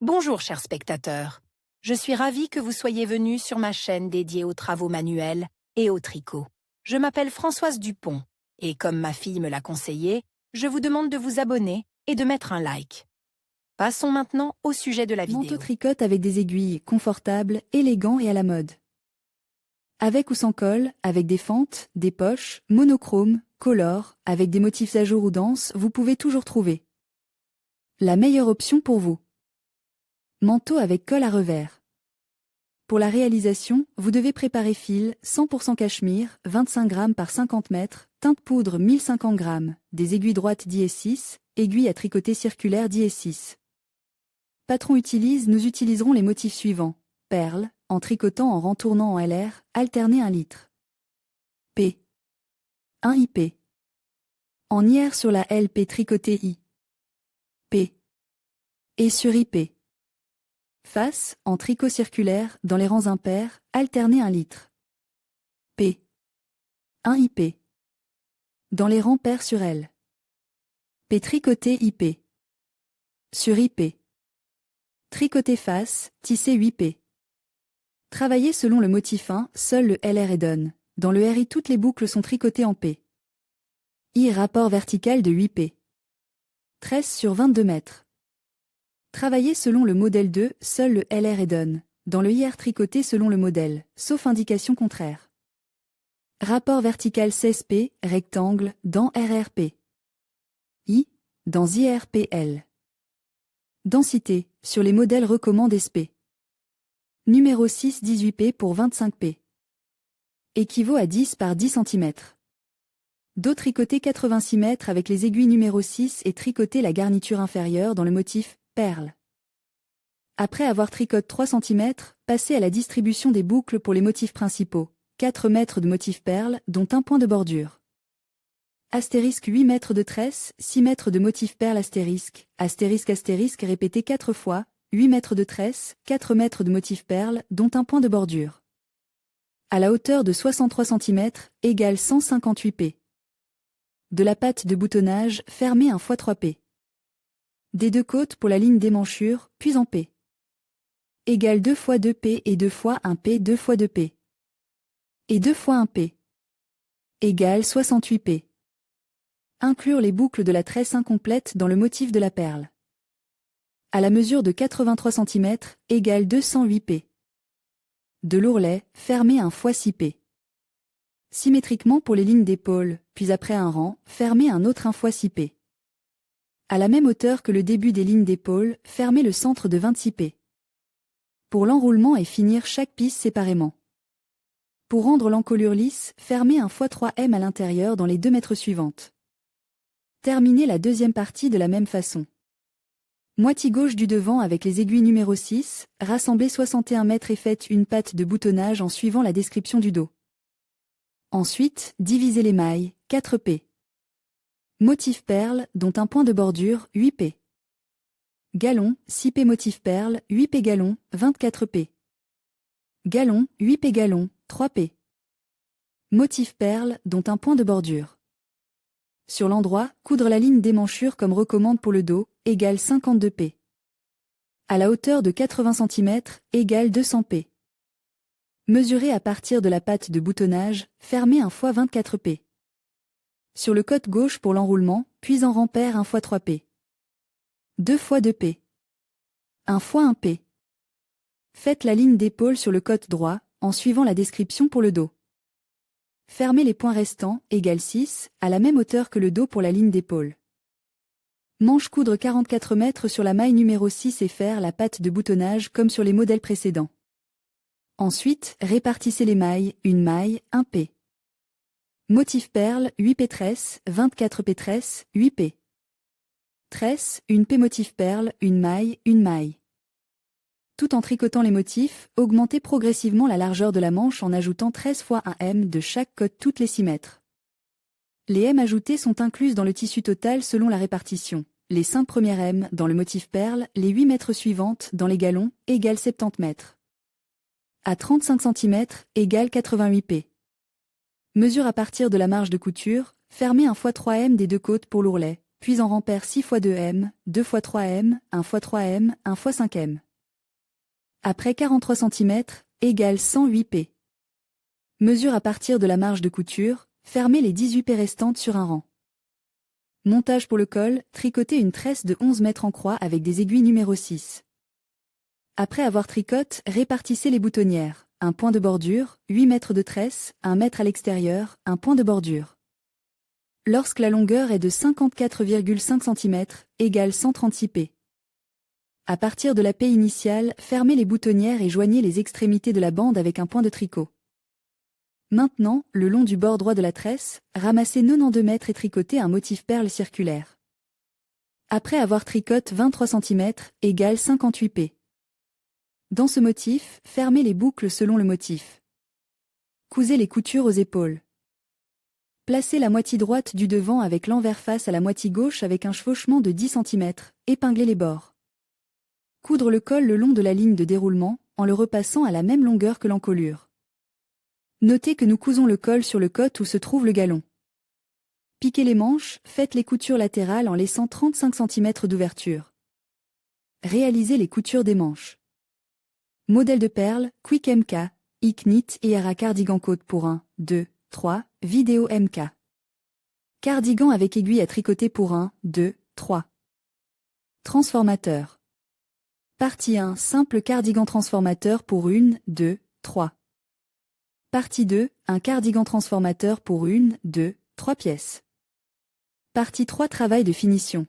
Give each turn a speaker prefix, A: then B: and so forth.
A: Bonjour chers spectateurs, je suis ravie que vous soyez venus sur ma chaîne dédiée aux travaux manuels et au tricot. Je m'appelle Françoise Dupont et comme ma fille me l'a conseillé, je vous demande de vous abonner et de mettre un like. Passons maintenant au sujet de la vidéo.
B: Manteau tricote avec des aiguilles, confortable, élégant et à la mode. Avec ou sans col, avec des fentes, des poches, monochrome, color, avec des motifs à jour ou denses, vous pouvez toujours trouver la meilleure option pour vous. Manteau avec col à revers. Pour la réalisation, vous devez préparer fil 100% cachemire, 25 g par 50 mètres, teinte poudre 1050 g, des aiguilles droites 10/6, aiguilles à tricoter circulaires 10/6. Patron utilise, nous utiliserons les motifs suivants. Perles, en tricotant en rentournant en LR, alterner 1 litre. P. 1 IP. En IR sur la LP tricoté I. P. Et sur IP. Face, en tricot circulaire, dans les rangs impairs, alterner 1 litre. P. 1 IP. Dans les rangs pairs sur L. P tricoté IP. Sur IP. Tricoté face, tissé 8P. Travailler selon le motif 1, seul le LR est done. Dans le RI, toutes les boucles sont tricotées en P. I rapport vertical de 8P. Tresse sur 22 mètres. Travailler selon le modèle 2, seul le LR est done. Dans le IR, tricoté selon le modèle, sauf indication contraire. Rapport vertical 16P, rectangle, dans RRP. I, dans IRPL. Densité, sur les modèles recommandent SP. Numéro 6 18P pour 25P. Équivaut à 10 par 10 cm. Dos tricoté 86 mètres avec les aiguilles numéro 6 et tricoter la garniture inférieure dans le motif perle. Après avoir tricoté 3 cm, passez à la distribution des boucles pour les motifs principaux. 4 mètres de motif perle, dont un point de bordure. Astérisque 8 mètres de tresse, 6 mètres de motif perle astérisque, astérisque astérisque répété 4 fois, 8 mètres de tresse, 4 mètres de motif perle, dont un point de bordure. À la hauteur de 63 cm, égale 158 P. De la patte de boutonnage, fermée 1 x 3 P. Des deux côtes pour la ligne d'émanchure, puis en P. Égale 2 x 2 P et 2 x 1 P 2 x 2 P. Et 2 x 1 P. Égale 68 P. Inclure les boucles de la tresse incomplète dans le motif de la perle. À la mesure de 83 cm, égale 208 P. De l'ourlet, fermé 1 x 6 P. Symétriquement pour les lignes d'épaule, puis après un rang, fermé un autre 1 x 6 P. À la même hauteur que le début des lignes d'épaule, fermez le centre de 26 P. Pour l'enroulement et finir chaque pisse séparément. Pour rendre l'encolure lisse, fermez 1 x 3 M à l'intérieur dans les 2 mètres suivantes. Terminez la deuxième partie de la même façon. Moitié gauche du devant avec les aiguilles numéro 6, rassemblez 61 mètres et faites une patte de boutonnage en suivant la description du dos. Ensuite, divisez les mailles, 4 P. Motif perle, dont un point de bordure, 8 P. Galon, 6 P motif perle, 8 P galon, 24 P. Galon, 8 P galon, 3 P. Motif perle, dont un point de bordure. Sur l'endroit, coudre la ligne d'émanchure comme recommande pour le dos, égale 52 P. À la hauteur de 80 cm, égale 200 P. Mesurez à partir de la patte de boutonnage, fermez 1 x 24 P. Sur le côté gauche pour l'enroulement, puis en rang pair 1 x 3 P. 2 x 2 P. 1 x 1 P. Faites la ligne d'épaule sur le côté droit, en suivant la description pour le dos. Fermez les points restants, égale 6, à la même hauteur que le dos pour la ligne d'épaule. Manche coudre 44 mètres sur la maille numéro 6 et faire la patte de boutonnage comme sur les modèles précédents. Ensuite, répartissez les mailles, une maille, 1 P. Motif perle, 8 P tresse, 24 P tresse, 8 P. Tresse, une P motif perle, une maille, une maille. Tout en tricotant les motifs, augmentez progressivement la largeur de la manche en ajoutant 13 fois 1 M de chaque côté toutes les 6 mètres. Les M ajoutées sont incluses dans le tissu total selon la répartition. Les 5 premières M dans le motif perle, les 8 mètres suivantes dans les galons, égale 70 mètres. À 35 cm, égale 88 P. Mesure à partir de la marge de couture, fermez 1 x 3 M des deux côtes pour l'ourlet, puis en rempère 6 x 2m, 2 x 3m, 1 x 3m, 1 x 5m. Après 43 cm, égale 108 p. Mesure à partir de la marge de couture, fermez les 18 p restantes sur un rang. Montage pour le col, tricotez une tresse de 11 mètres en croix avec des aiguilles numéro 6. Après avoir tricoté, répartissez les boutonnières, un point de bordure, 8 mètres de tresse, 1 mètre à l'extérieur, un point de bordure. Lorsque la longueur est de 54,5 cm, égale 136 p. À partir de la P initiale, fermez les boutonnières et joignez les extrémités de la bande avec un point de tricot. Maintenant, le long du bord droit de la tresse, ramassez 92 mètres et tricotez un motif perle circulaire. Après avoir tricoté 23 cm, égale 58 p. Dans ce motif, fermez les boucles selon le motif. Cousez les coutures aux épaules. Placez la moitié droite du devant avec l'envers face à la moitié gauche avec un chevauchement de 10 cm, épinglez les bords. Coudre le col le long de la ligne de déroulement, en le repassant à la même longueur que l'encolure. Notez que nous cousons le col sur le côte où se trouve le galon. Piquez les manches, faites les coutures latérales en laissant 35 cm d'ouverture. Réalisez les coutures des manches. Modèle de perle, Quick MK, Knit et Era Cardigan Côte pour 1, 2, 3, vidéo MK. Cardigan avec aiguille à tricoter pour 1, 2, 3. Transformateur. Partie 1, simple cardigan transformateur pour 1, 2, 3. Partie 2, un cardigan transformateur pour 1, 2, 3 pièces. Partie 3, travail de finition.